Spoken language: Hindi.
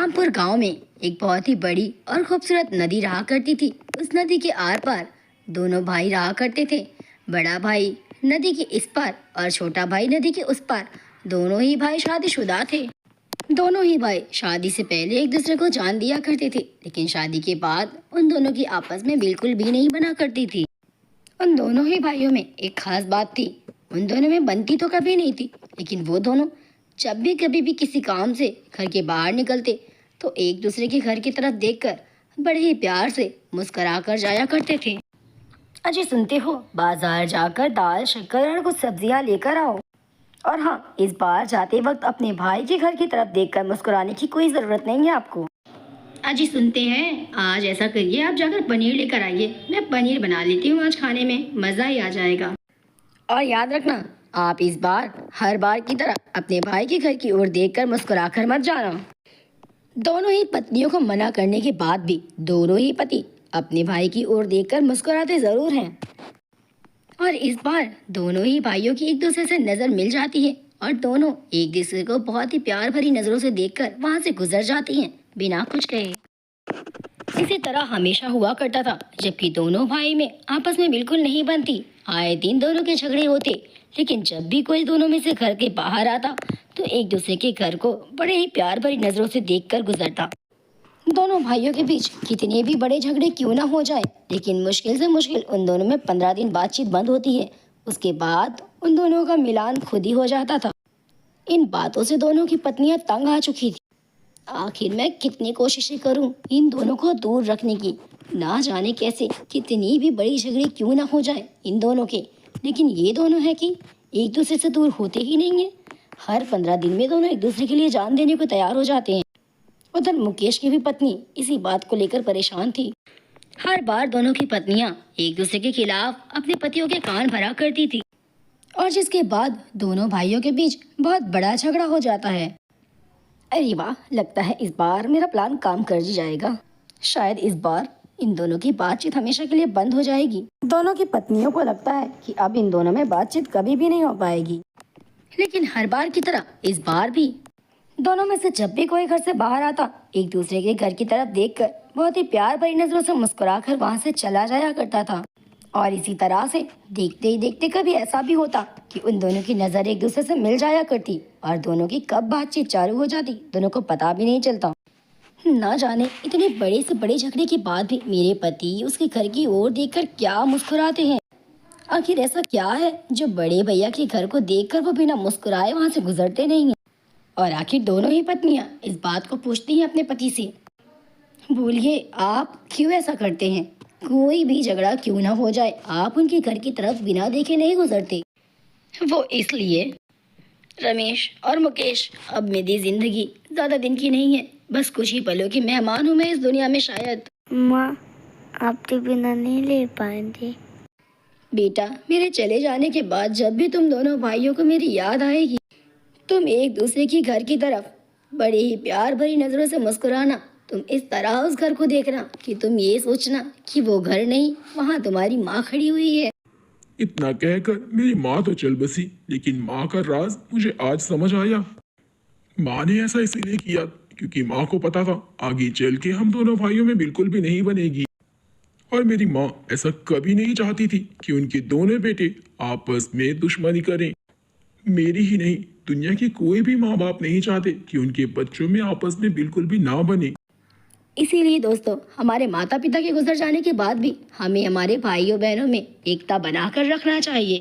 रामपुर गांव में एक बहुत ही बड़ी और खूबसूरत नदी रहा करती थी। उस नदी के आर पार दोनों भाई रहा करते थे। बड़ा भाई नदी के इस पार और छोटा भाई नदी के उस पार। दोनों ही भाई शादीशुदा थे। दोनों ही भाई शादी से पहले एक दूसरे को जान दिया करते थे, लेकिन शादी के बाद उन दोनों की आपस में बिल्कुल भी नहीं बना करती थी। उन दोनों ही भाइयों में एक खास बात थी। उन दोनों में बनती तो कभी नहीं थी, लेकिन वो दोनों जब भी कभी भी किसी काम से घर के बाहर निकलते तो एक दूसरे के घर की तरफ देखकर बड़े ही प्यार से मुस्कुरा कर जाया करते थे। अजय सुनते हो, बाजार जाकर दाल शक्कर और कुछ सब्जियां लेकर आओ। और हाँ, इस बार जाते वक्त अपने भाई के घर की तरफ देखकर मुस्कुराने की कोई ज़रूरत नहीं है आपको। अजी सुनते हैं, आज ऐसा करिए, आप जाकर पनीर लेकर आइए। मैं पनीर बना लेती हूँ, आज खाने में मज़ा ही आ जाएगा। और याद रखना, आप इस बार हर बार की तरह अपने भाई के घर की ओर देखकर मुस्कुराकर मत जाना। दोनों ही पत्नियों को मना करने के बाद भी दोनों ही पति अपने भाई की ओर देखकर मुस्कुराते ज़रूर हैं। और इस बार दोनों ही भाइयों की एक दूसरे से नज़र मिल जाती है और दोनों एक दूसरे को बहुत ही प्यार भरी नज़रों से देखकर वहाँ से गुजर जाती हैं बिना कुछ कहे। इसी तरह हमेशा हुआ करता था, जबकि दोनों भाई में आपस में बिल्कुल नहीं बनती। आए दिन दोनों के झगड़े होते, लेकिन जब भी कोई दोनों में से घर के बाहर आता तो एक दूसरे के घर को बड़े ही प्यार भरी नज़रों से देखकर गुजरता। दोनों भाइयों के बीच कितने भी बड़े झगड़े क्यों ना हो जाए, लेकिन मुश्किल से मुश्किल उन दोनों में 15 दिन बातचीत बंद होती है। उसके बाद उन दोनों का मिलान खुद ही हो जाता था। इन बातों से दोनों की पत्नियां तंग आ चुकी थी। आखिर मैं कितनी कोशिशें करूं इन दोनों को दूर रखने की। ना जाने कैसे कितनी भी बड़ी झगड़े क्यों ना हो जाए इन दोनों के, लेकिन ये दोनों है कि एक दूसरे से दूर होते ही नहीं है। हर 15 दिन में दोनों एक दूसरे के लिए जान देने को तैयार हो जाते हैं। उधर मुकेश की भी पत्नी इसी बात को लेकर परेशान थी। हर बार दोनों की पत्नियां एक दूसरे के खिलाफ अपने पतियों के कान भरा करती थी और जिसके बाद दोनों भाइयों के बीच बहुत बड़ा झगड़ा हो जाता है। अरे वाह, लगता है इस बार मेरा प्लान काम कर ही जाएगा। शायद इस बार इन दोनों की बातचीत हमेशा के लिए बंद हो जाएगी। दोनों की पत्नियों को लगता है कि अब इन दोनों में बातचीत कभी भी नहीं हो पाएगी, लेकिन हर बार की तरह इस बार भी दोनों में से जब भी कोई घर से बाहर आता एक दूसरे के घर की तरफ देखकर बहुत ही प्यार भरी नजरों से मुस्कुराकर वहां से चला जाया करता था। और इसी तरह से देखते ही देखते कभी ऐसा भी होता कि उन दोनों की नज़र एक दूसरे से मिल जाया करती और दोनों की कब बातचीत चालू हो जाती दोनों को पता भी नहीं चलता। ना जाने इतने बड़े से बड़े झगड़े के बाद भी मेरे पति उसके घर की ओर देखकर क्या मुस्कुराते हैं। आखिर ऐसा क्या है जो बड़े भैया के घर को देखकर वो बिना मुस्कुराए वहाँ से गुजरते नहीं हैं। और आखिर दोनों ही पत्नियां इस बात को पूछती हैं अपने पति से, बोलिए आप क्यों ऐसा करते हैं? कोई भी झगड़ा क्यों ना हो जाए आप उनके घर की तरफ बिना देखे नहीं गुजरते। वो इसलिए रमेश और मुकेश, अब मेरी जिंदगी ज़्यादा दिन की नहीं है, बस कुछ ही पलों की मेहमान हूँ मैं इस दुनिया में। शायद माँ आपके बिना नहीं ले पाएंगे। बेटा, मेरे चले जाने के बाद जब भी तुम दोनों भाइयों को मेरी याद आएगी तुम एक दूसरे की घर की तरफ बड़े ही प्यार भरी नज़रों से मुस्कुराना। तुम इस तरह उस घर को देखना कि तुम ये सोचना कि वो घर नहीं, वहाँ तुम्हारी माँ खड़ी हुई है। इतना कहकर मेरी माँ तो चल बसी, लेकिन माँ का राज मुझे आज समझ आया। माँ ने ऐसा इसीलिए किया क्योंकि माँ को पता था आगे चल के हम दोनों भाइयों में बिल्कुल भी नहीं बनेगी। और मेरी माँ ऐसा कभी नहीं चाहती थी कि उनके दोनों बेटे आपस में दुश्मनी करें। मेरी ही नहीं, दुनिया के कोई भी माँ बाप नहीं चाहते कि उनके बच्चों में आपस में बिल्कुल भी ना बने। इसीलिए दोस्तों, हमारे माता पिता के गुजर जाने के बाद भी हमें हमारे भाइयों बहनों में एकता बनाकर रखना चाहिए।